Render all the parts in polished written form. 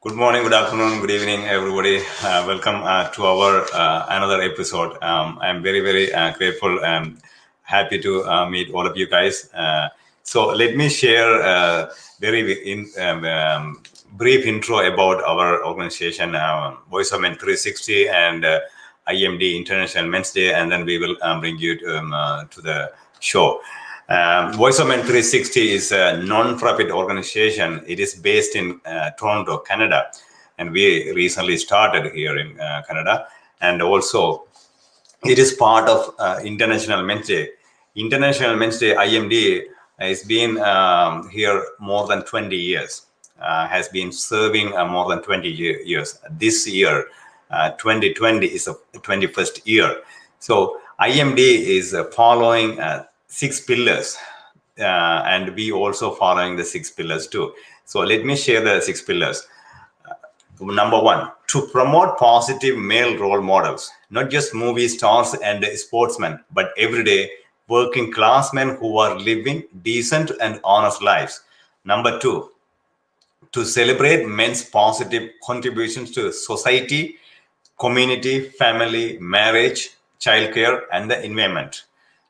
Good morning, good afternoon, good evening, everybody. Welcome to our another episode. I'm very grateful and happy to meet all of you guys. So let me share a brief intro about our organization, Voice of Men 360 and IMD International Men's Day, and then we will bring you to the show. Voice of Men 360 is a non-profit organization. It is based in Toronto, Canada, and we recently started here in Canada. And also, it is part of International Men's Day. International Men's Day (IMD) has been here more than 20 years. Has been serving more than 20 years. This year, 2020 is the 21st year. So IMD is following 6 pillars, and we also following the 6 pillars too. So let me share the 6 pillars. Number one, to promote positive male role models, not just movie stars and sportsmen, but everyday working class men who are living decent and honest lives. Number two, to celebrate men's positive contributions to society, community, family, marriage, childcare, and the environment.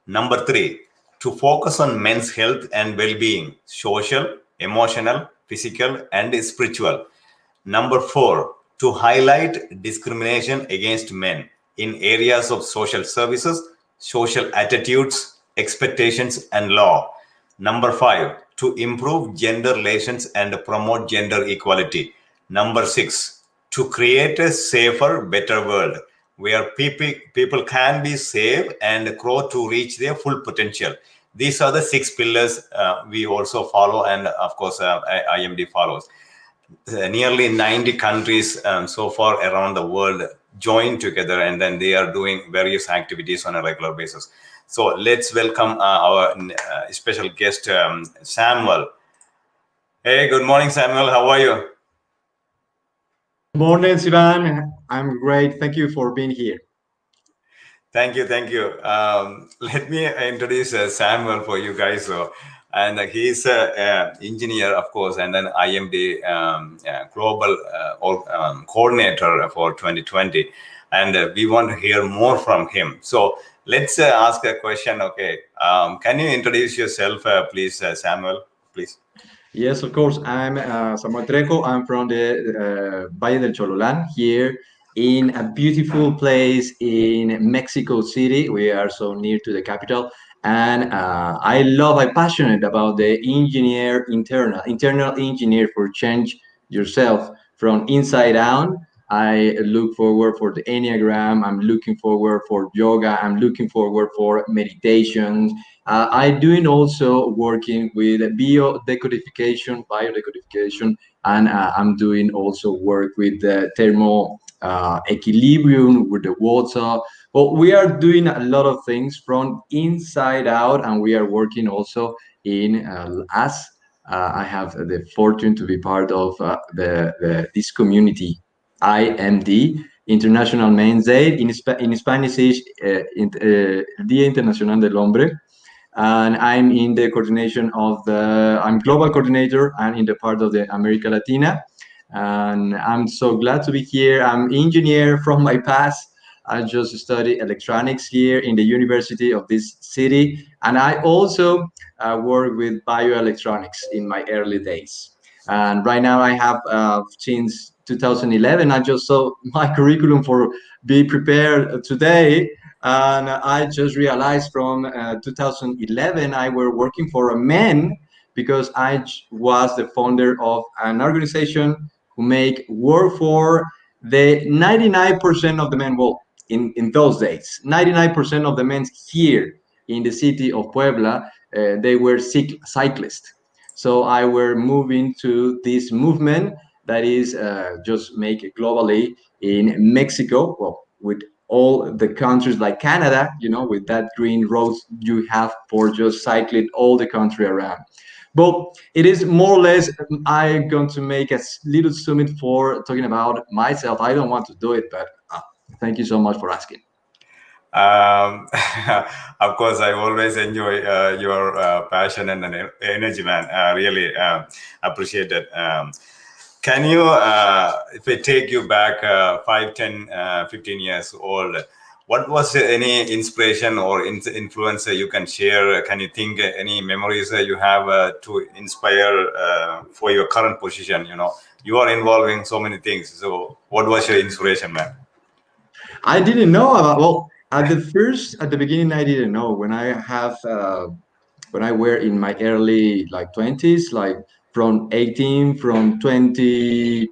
Number three, to focus on men's health and well being, social, emotional, physical, and spiritual. Number four, to highlight discrimination against men in areas of social services, social attitudes, expectations, and law. Number five, to improve gender relations and promote gender equality. Number six, to create a safer, better world where people can be safe and grow to reach their full potential. These are the 6 pillars we also follow, and of course, IMD follows. Nearly 90 countries so far around the world join together, and then they are doing various activities on a regular basis. So let's welcome our special guest, Samuel. Hey, good morning, Samuel. How are you? Good morning, Sivan. I'm great. Thank you for being here. Thank you, thank you. Let me introduce Samuel for you guys. And he's an engineer, of course, and then IMD global coordinator for 2020. And we want to hear more from him. So let's ask a question. Okay, can you introduce yourself, please, Samuel, please? Yes, of course. I'm Samuel Trejo. I'm from the Valle del Chololán here in a beautiful place in Mexico City. We are so near to the capital. And I'm passionate about the internal engineer for change yourself from inside out. I look forward for the Enneagram. I'm looking forward for yoga. I'm looking forward for meditation. I'm doing also working with biodecodification, and I'm doing also work with the thermal equilibrium with the water. But we are doing a lot of things from inside out, and we are working also in us. I have the fortune to be part of this community, IMD, International Men's Day. In Spanish is Día Internacional del Hombre, and I'm in the coordination I'm global coordinator and in the part of the America Latina. And I'm so glad to be here. I'm engineer from my past. I just studied electronics here in the university of this city. And I also work with bioelectronics in my early days. And right now I have, since 2011, I just saw my curriculum for be prepared today, and I just realized from 2011 I were working for a man because was the founder of an organization who make work for the 99% of the men. Well, in those days, 99% of the men here in the city of Puebla, they were cyclists. So I were moving to this movement that is just make it globally in Mexico. Well, with all the countries like Canada, with that green roads you have for just cycling all the country around. But it is more or less, I'm going to make a little summit for talking about myself. I don't want to do it, but thank you so much for asking. Um, of course, I always enjoy your passion and energy, man. Really appreciate it. Can you, if I take you back 5, 10, 15 years old, what was any inspiration or influencer you can share? Can you think any memories you have to inspire for your current position? You are involving so many things. So, what was your inspiration, man? I didn't know about, well, at the beginning, I didn't know. When I were in my early like 20s, like from 18, from 20,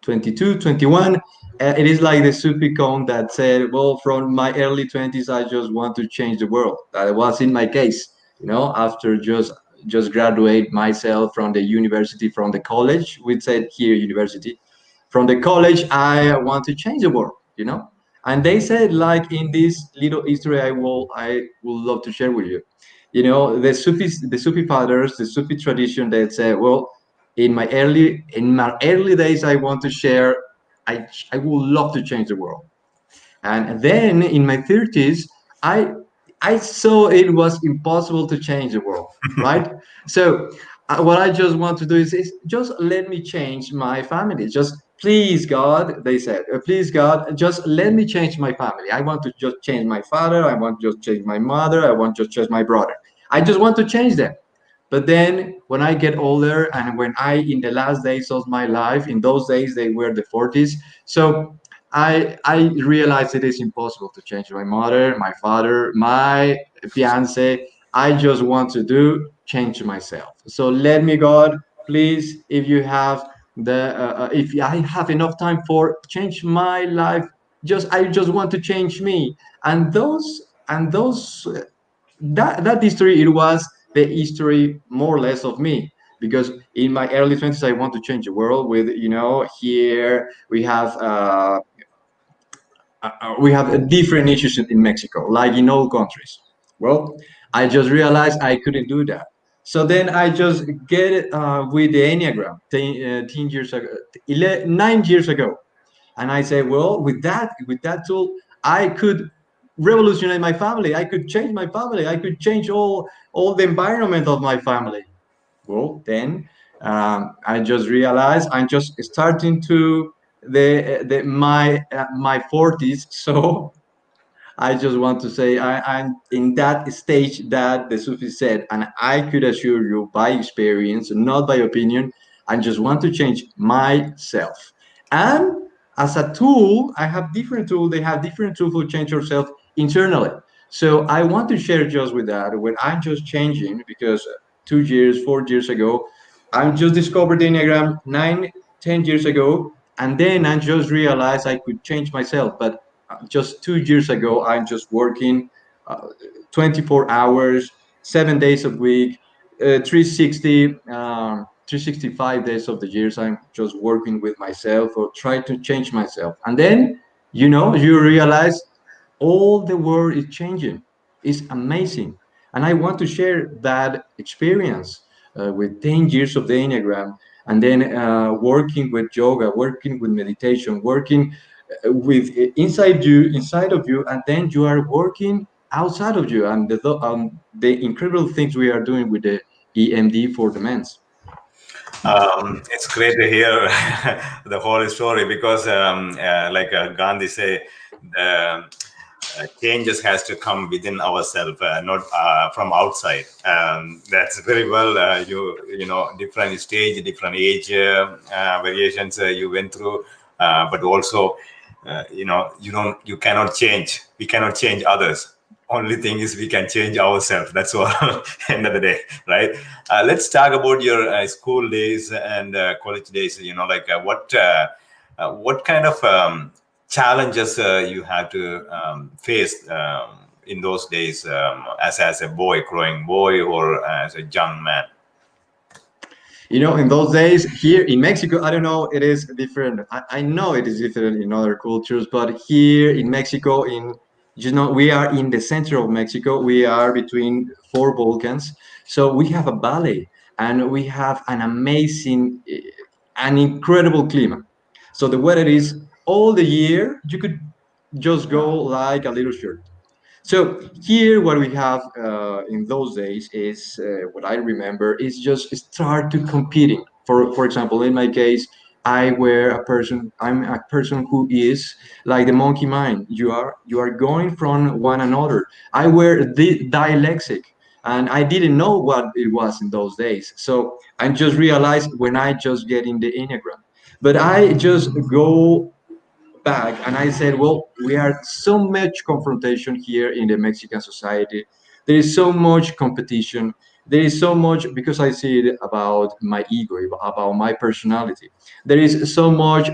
22, 21. It is like the Supicon that said, well, from my early 20s, I just want to change the world. That was in my case, after just graduate myself from the university, from the college. We said here university. From the college, I want to change the world. And they said, like in this little history, I will love to share with you. The Sufi fathers, the Sufi tradition, they say, well, in my early days, I want to share. I would love to change the world. And then in my 30s, I I saw it was impossible to change the world, right? So what I just want to do is just let me change my family. Just please God, they said, please God, just let me change my family. I want to just change my father. I want to just change my mother. I want to just change my brother. I just want to change them. But then when I get older and when in the last days of my life, in those days, they were the 40s. So I realized it is impossible to change my mother, my father, my fiance. I just want to change myself. So let me, God, please, if you have if I have enough time for change my life, I just want to change me. And those that history, it was the history more or less of me, because in my early 20s I want to change the world. With here we have different issues in Mexico, like in all countries. Well, I just realized I couldn't do that. So then I just get it with the Enneagram 10 years ago, 9 years ago. And I say, well, with that tool, I could revolutionize my family. I could change my family. I could change all the environment of my family. Well, then I just realized I'm just starting to my 40s. So I just want to say I'm in that stage that the Sufi said, and I could assure you by experience, not by opinion. I just want to change myself. And as a tool, I have different tools. They have different tools to change yourself internally. So I want to share just with that when I'm just changing, because 2 years, 4 years ago, I just discovered the Enneagram 9, 10 years ago, and then I just realized I could change myself. But just 2 years ago, I'm just working uh, 24 hours, 7 days a week, 365 days of the years. I'm just working with myself or try to change myself. And then, you realize all the world is changing. It's amazing. And I want to share that experience with 10 years of the Enneagram, and then working with yoga, working with meditation, working with inside of you, and then you are working outside of you, and the incredible things we are doing with the EMD for the men's. It's great to hear the whole story because, like Gandhi say, the changes has to come within ourselves, not from outside. That's very well. Different stage, different age variations you went through, but also, you cannot change. We cannot change others. Only thing is we can change ourselves. That's all. End of the day, right? Let's talk about your school days and college days. Like what kind of challenges you had to face in those days as a boy, growing boy, or as a young man? In those days here in Mexico, I don't know, it is different. I know it is different in other cultures, but here in Mexico, we are in the center of Mexico. We are between four volcans. So we have a valley, and we have an incredible climate. So the weather is all the year. You could just go like a little shirt. So here, what we have in those days is what I remember is just start to competing. For example, in my case, I'm a person who is like the monkey mind. You are going from one another. I were dyslexic, and I didn't know what it was in those days. So I just realized when I just get in the enneagram. But I just go back and I said, well, we are so much confrontation here in the Mexican society. There is so much competition. There is so much, because I see it about my ego, about my personality. There is so much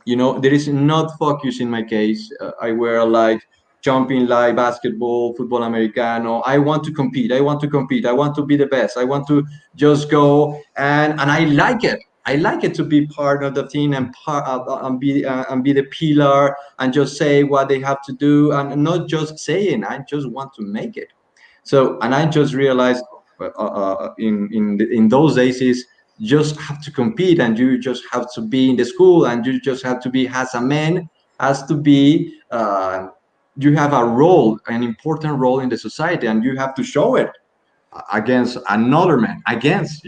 there is not focus in my case. I wear like jumping like basketball, football americano. I want to compete. I want to compete. I want to be the best. I want to just go, and I like it. I like it to be part of the team and be the pillar and just say what they have to do and not just saying. I just want to make it. So, and I just realized in those days is just have to compete, and you just have to be in the school, and you just have to be as a man, has to be you have a role, an important role in the society, and you have to show it against another man, against,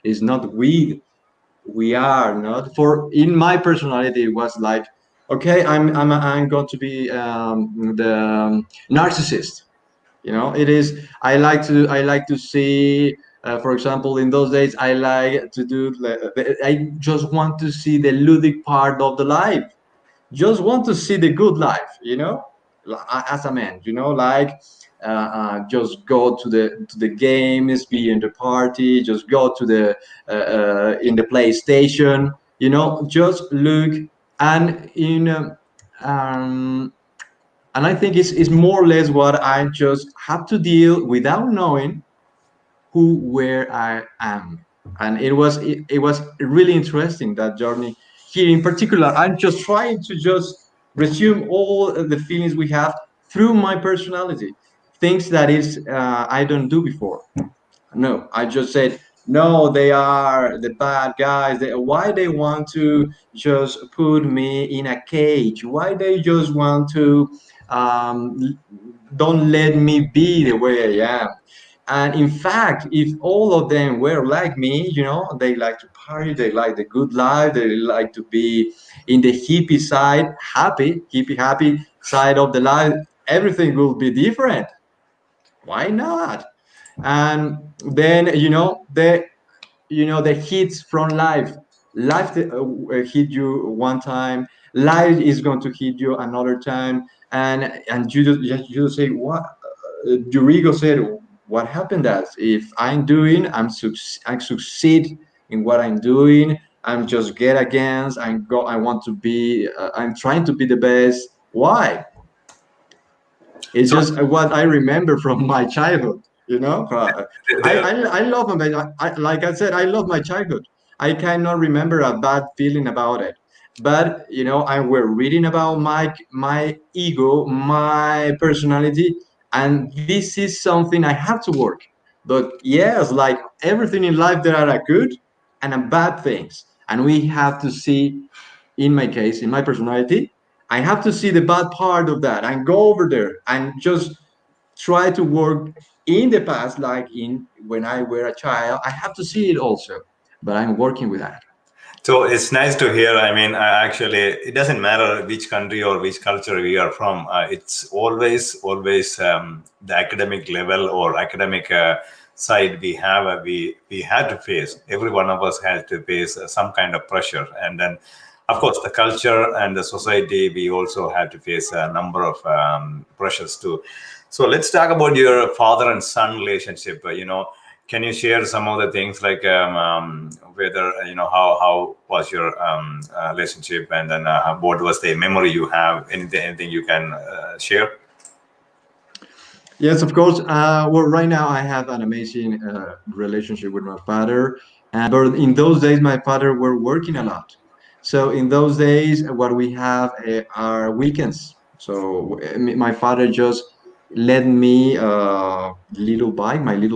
it's not we are not for in my personality it was like, okay, I'm going to be the narcissist. It is. I like to see, for example, in those days I like to do, I just want to see the ludic part of the life, just want to see the good life, as a man, like just go to the games, be in the party, just go to the in the PlayStation, just look. And um, and I think it's more or less what I just have to deal without knowing where I am. And it was really interesting, that journey here in particular. I'm just trying to just resume all of the feelings we have through my personality, things that is I don't do before. No, I just said no. They are the bad guys. Why they want to just put me in a cage? Why they just want to um, don't let me be the way I am? And in fact, if all of them were like me, they like to party, they like the good life, they like to be in the hippie side, happy side of the life, everything will be different. Why not? And then the hits from life hit you one time, life is going to hit you another time, and you say, what? Your ego said, what happened, that if I'm doing, I succeed in what I'm doing, I'm just get against, I want to be, I'm trying to be the best. Why? It's So just what I remember from my childhood. I love my, like I said, I love my childhood. I cannot remember a bad feeling about it. But I were reading about my ego, my personality, and this is something I have to work. But yes, like everything in life, there are a good and a bad things, and we have to see. In my case, in my personality, I have to see the bad part of that and go over there and just try to work in the past, like in when I were a child. I have to see it also, but I'm working with that. So it's nice to hear. I mean, actually, it doesn't matter which country or which culture we are from. It's always the academic level or academic side we have. We had to face. Every one of us has to face some kind of pressure, and then, of course, the culture and the society. We also had to face a number of pressures too. So let's talk about your father and son relationship. Can you share some of the things like whether how was your relationship, and then what was the memory you have? Anything you can share? Yes, of course. Well, right now I have an amazing relationship with my father, but in those days my father were working a lot. So in those days, what we have are weekends. So my father just lent me my little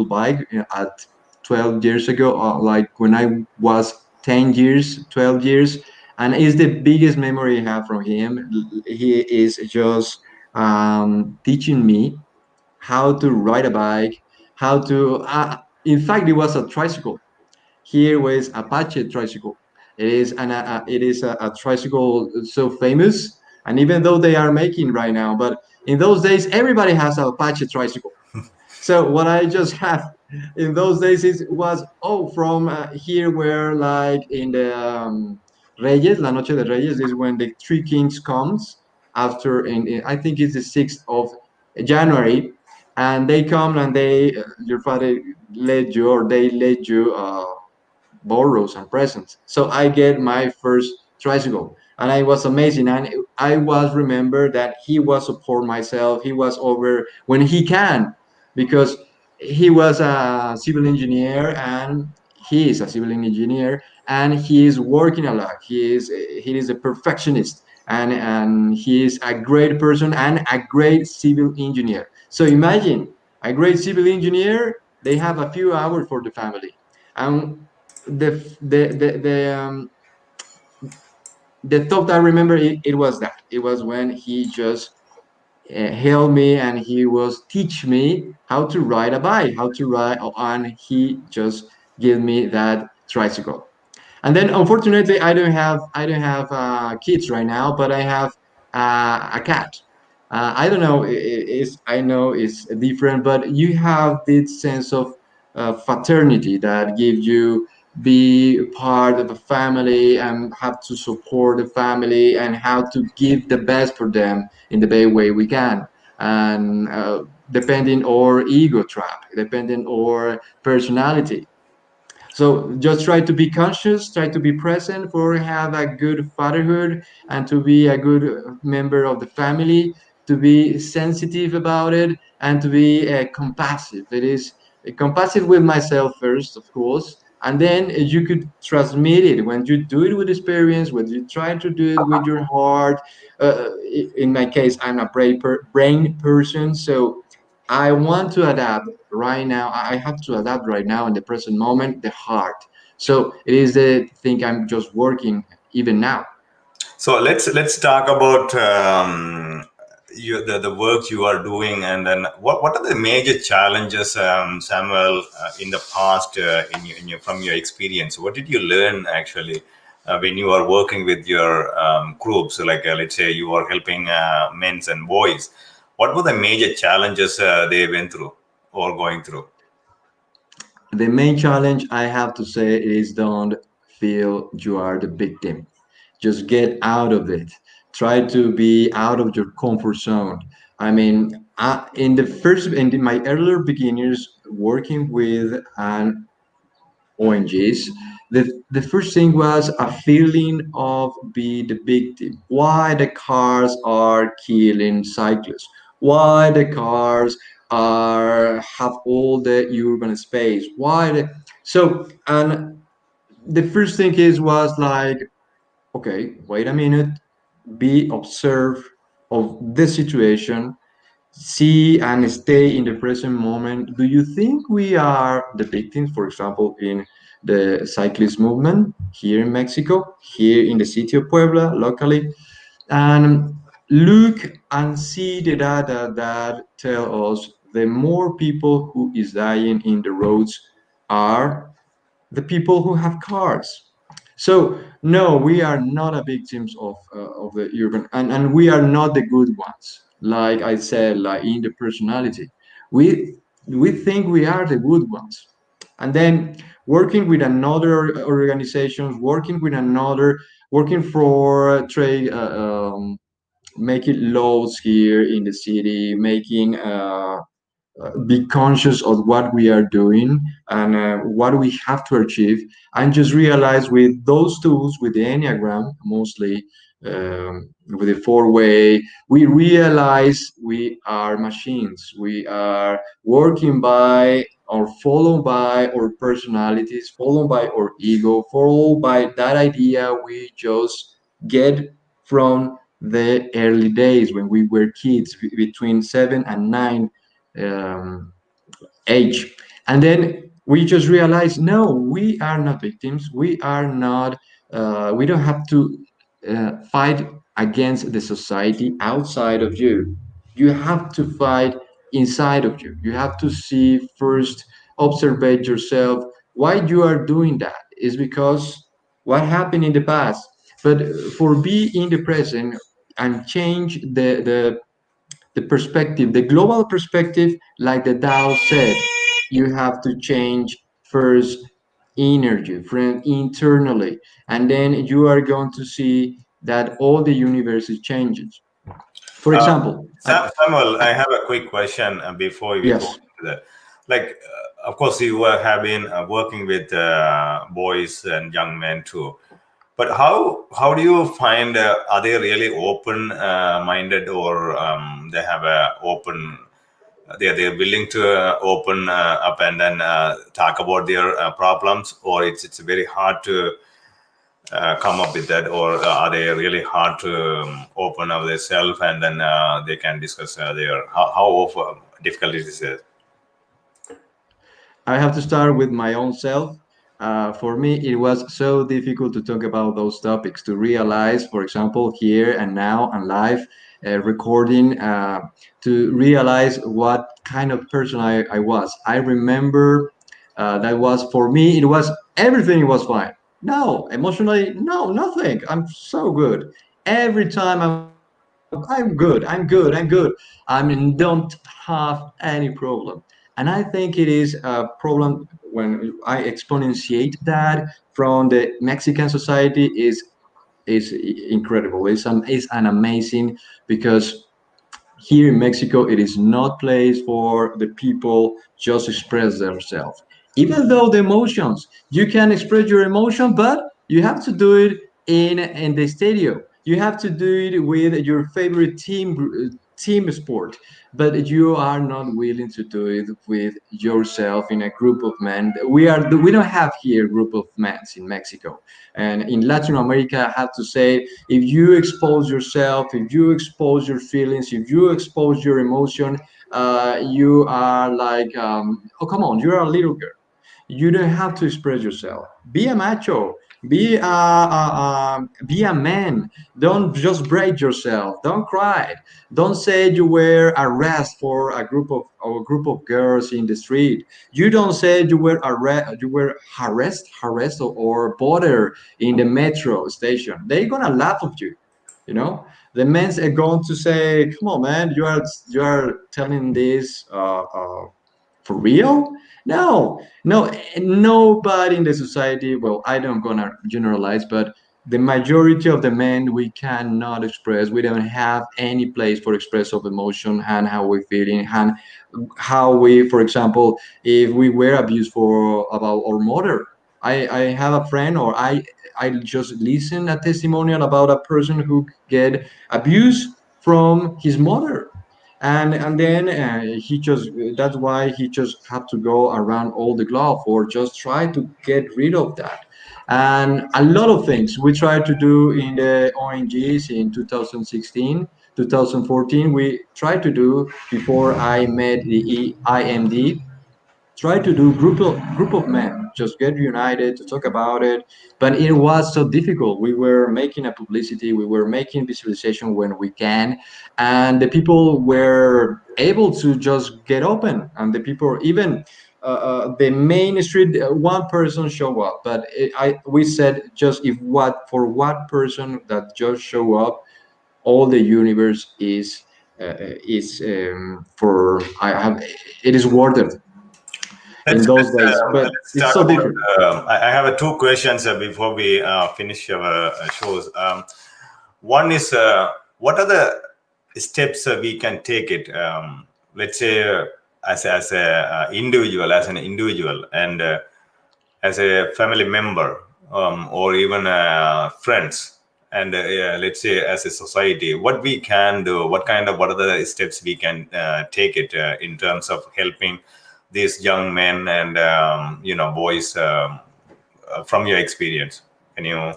bike at 12 years ago, like when I was 10 years, 12 years, and it's the biggest memory I have from him. He is just teaching me how to ride a bike, how to. In fact, it was a tricycle. here was Apache tricycle. It is a tricycle so famous, and even though they are making right now, but in those days everybody has a Apache tricycle. So what I just have in those days is was from here where like in the Reyes, La Noche de Reyes is when the Three Kings comes after I think it's the 6th of January, and they come and they your father let you or they let you borrows and presents. So I get my first tricycle, and I was amazing. And I was remember that he was support myself. He was over when he can, because he was a civil engineer, and he is a civil engineer, and he is working a lot. He is a perfectionist, and he is a great person and a great civil engineer. So imagine a great civil engineer. They have a few hours for the family, and the the thought I remember it was that it was when he just held me and he was teach me how to ride a bike, how to ride, and he just gave me that tricycle. And then unfortunately I don't have kids right now, but I have a cat. I don't know, I know it's different, but you have this sense of fraternity that gives you be part of a family and have to support the family and how to give the best for them in the best way we can. And depending on ego trap, depending on personality, so just try to be conscious, try to be present for have a good fatherhood and to be a good member of the family, to be sensitive about it and to be compassive. It is compassive with myself first, of course, and then you could transmit it when you do it with experience, when you try to do it with your heart. In my case, I'm a brain person, so I want to adapt right now. I have to adapt right now in the present moment, the heart. So it is the thing I'm just working even now. So let's talk about the work you are doing, and then what are the major challenges, Samuel, in the past, from your experience? What did you learn actually when you are working with your groups? So like let's say you are helping men's and boys. What were the major challenges they went through or going through? The main challenge I have to say is don't feel you are the victim. Just get out of it. Try to be out of your comfort zone. I mean, in my earlier beginners working with an ONGs, the first thing was a feeling of be the victim. Why the cars are killing cyclists? Why the cars are have all the urban space? So and the first thing is was like, okay, wait a minute, be observe of the situation, see and stay in the present moment. Do you think we are the victims, for example, in the cyclist movement here in Mexico, here in the city of Puebla, locally? And look and see the data that tell us the more people who is dying in the roads are the people who have cars. So no, we are not a victims of the urban, and we are not the good ones. Like I said, like in the personality, we think we are the good ones, and then working with another organizations, working for trade, making laws here in the city, making be conscious of what we are doing and what we have to achieve, and just realize with those tools, with the enneagram mostly, with the four-way, we realize we are machines. We are working by or followed by our personalities, followed by our ego, followed by that idea we just get from the early days when we were kids, between 7 and 9 um, age. And then we just realize, no, we are not victims. We are not, we don't have to fight against the society outside of you. You have to fight inside of you. You have to see first, observe yourself. why you are doing that is because what happened in the past. But for be in the present and change the perspective, the global perspective, like the Tao said, you have to change first energy from internally, and then you are going to see that all the universe is changes. For Uh, example, Samuel, I have a quick question before we go yes, into that. Like, of course, you have been working with boys and young men too. But how do you find are they really open minded, or they have a open they're willing to open up and then talk about their problems, or it's very hard to come up with that, or are they really hard to open up themselves and then they can discuss their how difficult it is. I have to start with my own self. For me, it was so difficult to talk about those topics, to realize, for example, here and now and live recording, to realize what kind of person I was. I remember that was for me, it was everything was fine. No, emotionally, no, nothing. I'm so good. Every time I'm good, I don't have any problem. And I think it is a problem when I exponentiate that from the Mexican society is incredible. It's an amazing because here in Mexico, it is not place for the people just express themselves. Even though the emotions, you can express your emotion, but you have to do it in the stadium. You have to do it with your favorite team sport, but you are not willing to do it with yourself in a group of men. We don't have here group of men in Mexico, and in Latin America. I have to say, if you expose yourself, if you expose your feelings, if you expose your emotion, you are like, oh come on, you're a little girl. You don't have to express yourself. Be a macho. Be a man. Don't just break yourself. Don't cry. Don't say you were arrested for a group of girls in the street. You don't say you were harassed or bothered in the metro station. They're gonna laugh at you. You know, the men's are going to say, "Come on, man, you are telling this for real?" No, no, nobody in the society. Well, I don't gonna generalize, but the majority of the men we cannot express. We don't have any place for express of emotion and how we feeling and how we, for example, if we were abused for about our mother. I have a friend, or I just listen a testimonial about a person who get abused from his mother, and then he just that's why he just had to go around all the globe or just try to get rid of that. And a lot of things we tried to do in the ONGs in 2016, 2014, we tried to do before I met the IMD. Try to do group of men just get united to talk about it, but it was so difficult. We were making a publicity, we were making visualization when we can, and the people were able to just get open, and the people even the main street, one person show up, but we said just if what for what person that just show up, all the universe is for I have it is worth it in those days, but Let's it's talk so about. different. I have two questions before we finish our shows. One is what are the steps we can take it? Let's say as a individual, as an individual, and as a family member, or even friends, and yeah, let's say as a society, what we can do, what are the steps we can take it in terms of helping these young men and boys, from your experience, can you?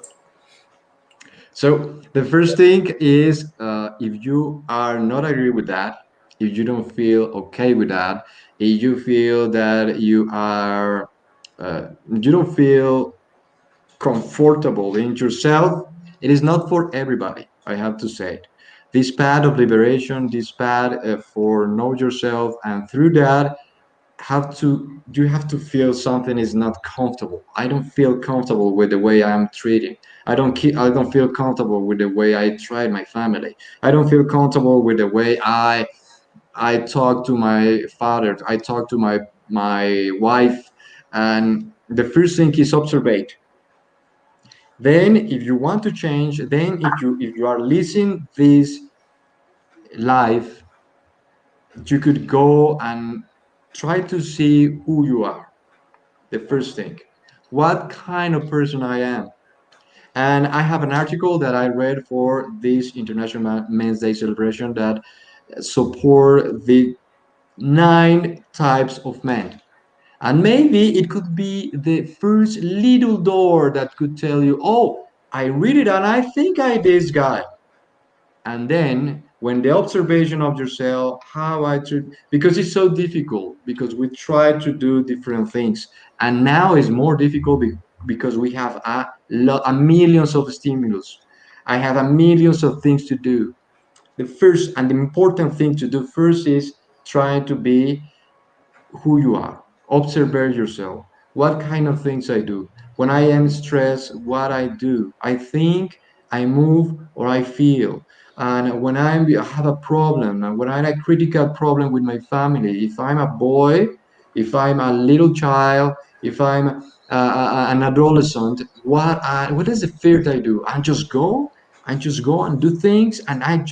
So the first thing is, if you are not agree with that, if you don't feel okay with that, if you feel that you don't feel comfortable in yourself, it is not for everybody. I have to say it. This path of liberation, this path for know yourself, and through that have to feel something is not comfortable. I don't feel comfortable with the way I'm treating. I don't feel comfortable with the way I treat my family. I don't feel comfortable with the way I talk to my father. I talk to my wife, and the first thing is observe. Then, if you want to change, then if you are listening this live, you could go and try to see who you are. The first thing, what kind of person I am. And I have an article that I read for this International Men's Day celebration that support the 9 types of men. And maybe it could be the first little door that could tell you, oh, I read it and I think I this guy. And then when the observation of yourself, how I should, because it's so difficult, because we try to do different things, and now it's more difficult because we have a millions of stimulus. I have a millions of things to do. The first and the important thing to do first is trying to be who you are. Observe yourself. What kind of things I do. When I am stressed, what I do. I think, I move, or I feel. And when I have a problem, and when I have a critical problem with my family, if I'm a boy, if I'm a little child, if I'm an adolescent, what is the fear that I do? I just go and do things, and I'm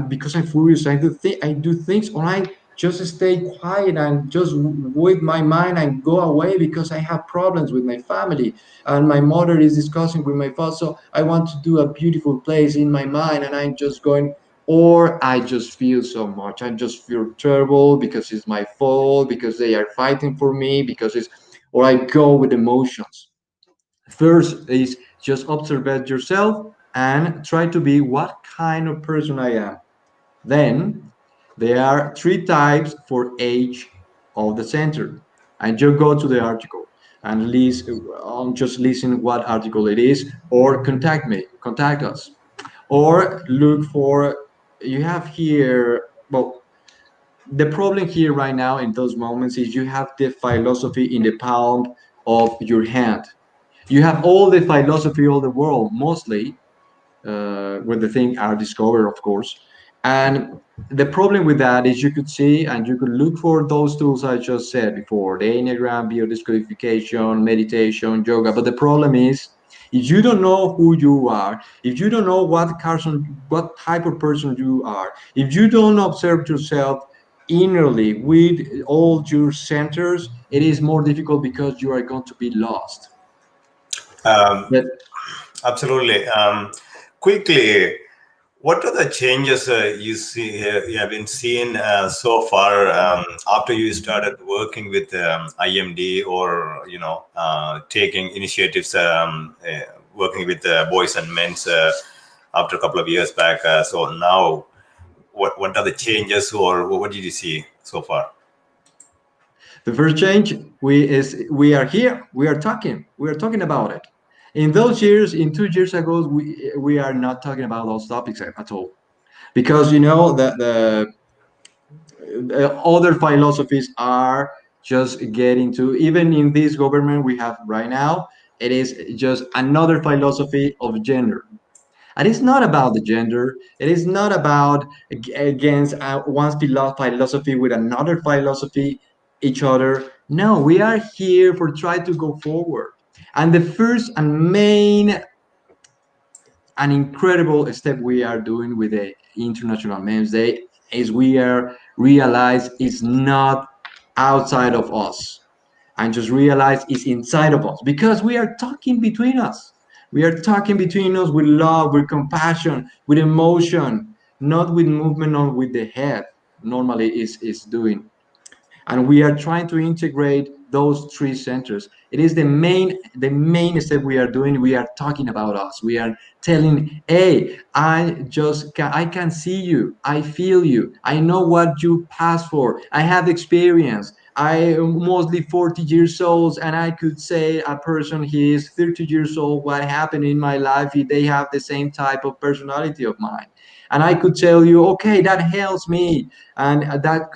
because I'm furious. I do things, or I just stay quiet and just with my mind and go away because I have problems with my family and my mother is discussing with my father. So I want to do a beautiful place in my mind and I'm just going, or I just feel so much. I just feel terrible because it's my fault, because they are fighting for me, because it's, or I go with emotions. First is just observe yourself and try to be what kind of person I am. Then there are 3 types for age of the center. And you go to the article and just listen what article it is, or contact us, or look for. You have here. Well, the problem here right now in those moments is you have the philosophy in the palm of your hand. You have all the philosophy of the world, mostly when the thing are discovered, of course. And the problem with that is you could see and you could look for those tools I just said before, the Enneagram, biodescodification, meditation, yoga. But the problem is, if you don't know who you are, if you don't know what type of person you are, if you don't observe yourself innerly with all your centers, it is more difficult because you are going to be lost. Um, But Absolutely. Quickly, what are the changes you have been seeing so far after you started working with IMD, or taking initiatives, working with boys and men's after a couple of years back? So now, what are the changes, or what did you see so far? the first change we are here. We are talking. We are talking about it. In those years, in 2 years ago, we are not talking about those topics at all because you know the other philosophies are just getting to, even in this government we have right now, it is just another philosophy of gender. And it's not about the gender. It is not about against one philosophy with another philosophy, each other. No, we are here for try to go forward. And the first and main and incredible step we are doing with the International Men's Day is we are realize it's not outside of us, and just realize it's inside of us because we are talking between us. We are talking between us with love, with compassion, with emotion, not with movement, not with the head. Normally, is doing, and we are trying to integrate those 3 centers. It is the main step we are doing. We are talking about us. We are telling, hey, I can see you, I feel you, I know what you pass for, I have experience, I am mostly 40 years old, and I could say a person he is 30 years old, what happened in my life, if they have the same type of personality of mine. And I could tell you, okay, that helps me, and that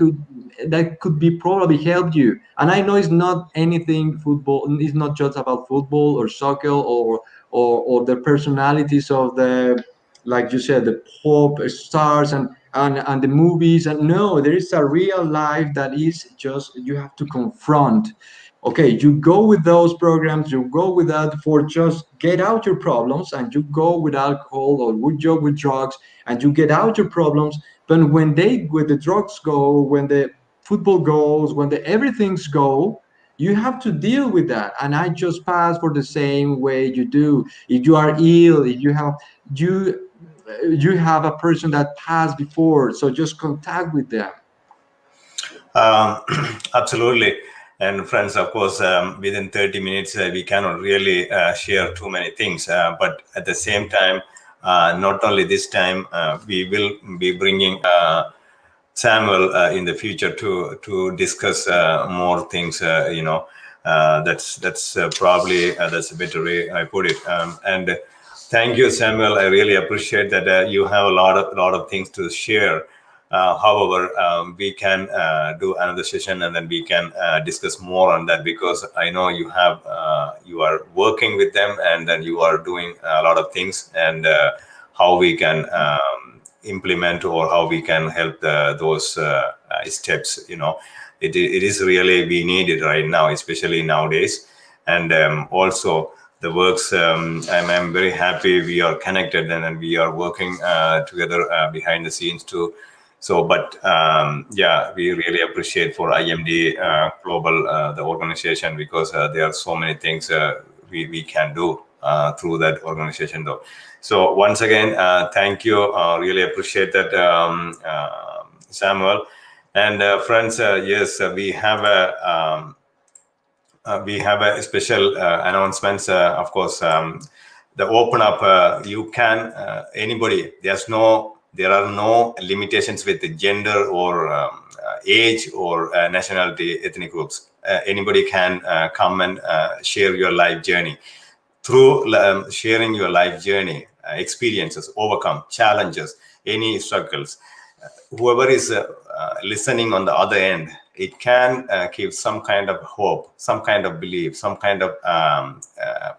could be probably help you. And I know it's not anything football, it's not just about football or soccer or the personalities of the, like you said, the pop stars and the movies. And no, there is a real life that is just you have to confront. Okay, you go with those programs, you go with that for just get out your problems, and you go with alcohol or with drugs, and you get out your problems. But when the drugs go, when the football goes, when the everything's go, you have to deal with that. And I just pass for the same way you do. If you are ill, if you you have a person that passed before, so just contact with them. Um, Absolutely. And friends, of course, within 30 minutes, we cannot really share too many things. But at the same time, not only this time, we will be bringing Samuel in the future to discuss more things. That's probably that's a better way I put it. And thank you, Samuel. I really appreciate that you have a lot of things to share. However, we can do another session and then we can discuss more on that, because I know you are working with them and then you are doing a lot of things, and how we can implement or how we can help those steps. It is really we need it right now, especially nowadays. And also the works, I'm very happy we are connected, and we are working together behind the scenes too. So, but yeah, we really appreciate for IMD Global, the organization, because there are so many things we can do through that organization, though. So once again, thank you. Really appreciate that, Samuel. And friends, yes, we have a special announcements. Of course, the open up. You can anybody. There are no limitations with the gender or age or nationality, ethnic groups. Anybody can come and share your life journey. Through sharing your life journey, experiences, overcome challenges, any struggles, whoever is listening on the other end, it can give some kind of hope, some kind of belief, some kind of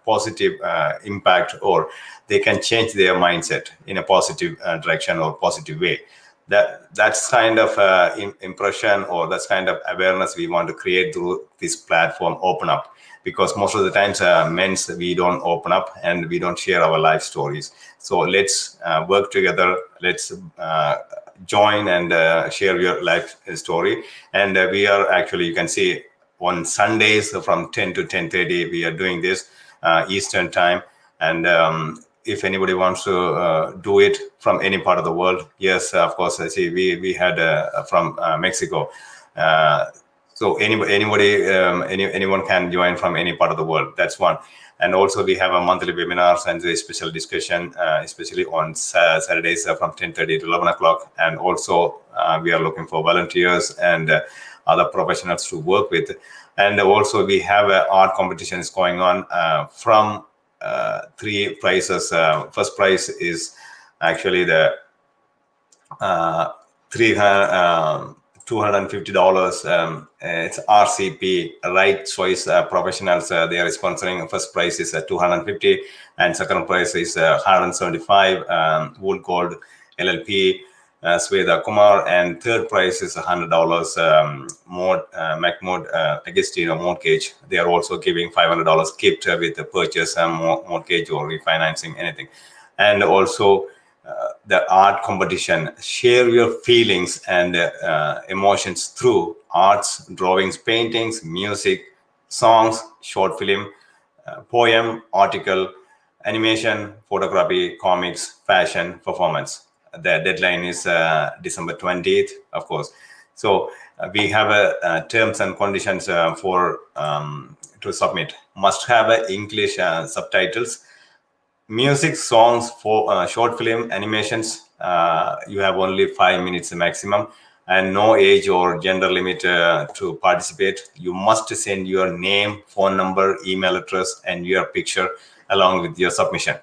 positive impact, or they can change their mindset in a positive direction or positive way. That's kind of impression, or that's kind of awareness we want to create through this platform, Open Up. Because most of the times, men's, we don't open up and we don't share our life stories. So let's work together. Let's join and share your life story. And we are actually, you can see, on Sundays from 10 to 10:30, we are doing this Eastern time. And if anybody wants to do it from any part of the world, yes, of course. I see we had from Mexico. So anyone can join from any part of the world. That's one. And also we have a monthly webinars and a special discussion, especially on Saturdays from 10:30 to 11 o'clock. And also we are looking for volunteers and other professionals to work with. And also we have art competitions going on from three prizes. First prize is actually the $250. It's RCP, Right Choice Professionals. They are sponsoring. First prize is 250, and second prize is 175. Wood Gold LLP, Sweda Kumar, and third prize is $100. Mahmoud Agostino Mortgage. They are also giving $500 gift with the purchase, mortgage or refinancing, anything. And also the art competition. Share your feelings and emotions through arts, drawings, paintings, music, songs, short film, poem, article, animation, photography, comics, fashion, performance. The deadline is December 20th, of course. So we have terms and conditions for to submit. Must have English subtitles. Music, songs, for short film, animations, you have only 5 minutes maximum. and no age or gender limit to participate. You must send your name, phone number, email address, and your picture along with your submission.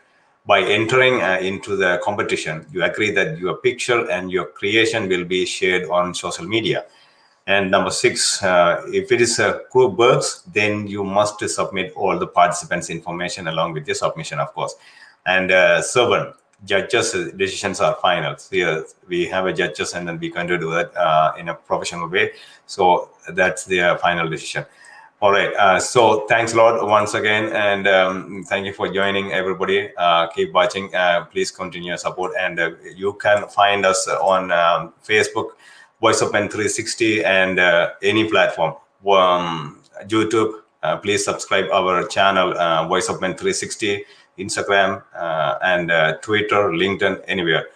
By entering into the competition, you agree that your picture and your creation will be shared on social media. And number 6, if it is a group works, then you must submit all the participants' information along with your submission, of course. And 7, judges' decisions are final. So we have a judges, and then we're going to do that in a professional way. So that's their final decision. All right. So thanks a lot once again, and thank you for joining, everybody. Keep watching. Please continue your support, and you can find us on Facebook, Voice of Men 360, and any platform. YouTube. Please subscribe our channel, Voice of Men 360, Instagram, and Twitter, LinkedIn, anywhere.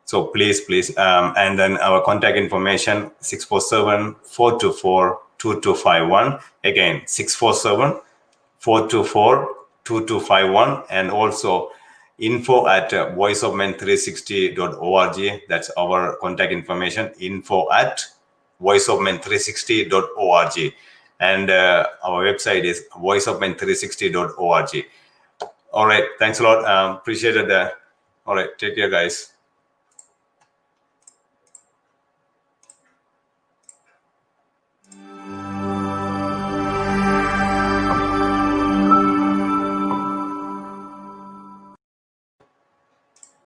So please, and then our contact information, 647-424-2251. Again, 647-424-2251, and also info@voiceofmen360.org. That's our contact information, info@voiceofmen360.org. And our website is voiceofmen360.org. All right, thanks a lot. Appreciate it. All right, take care, guys.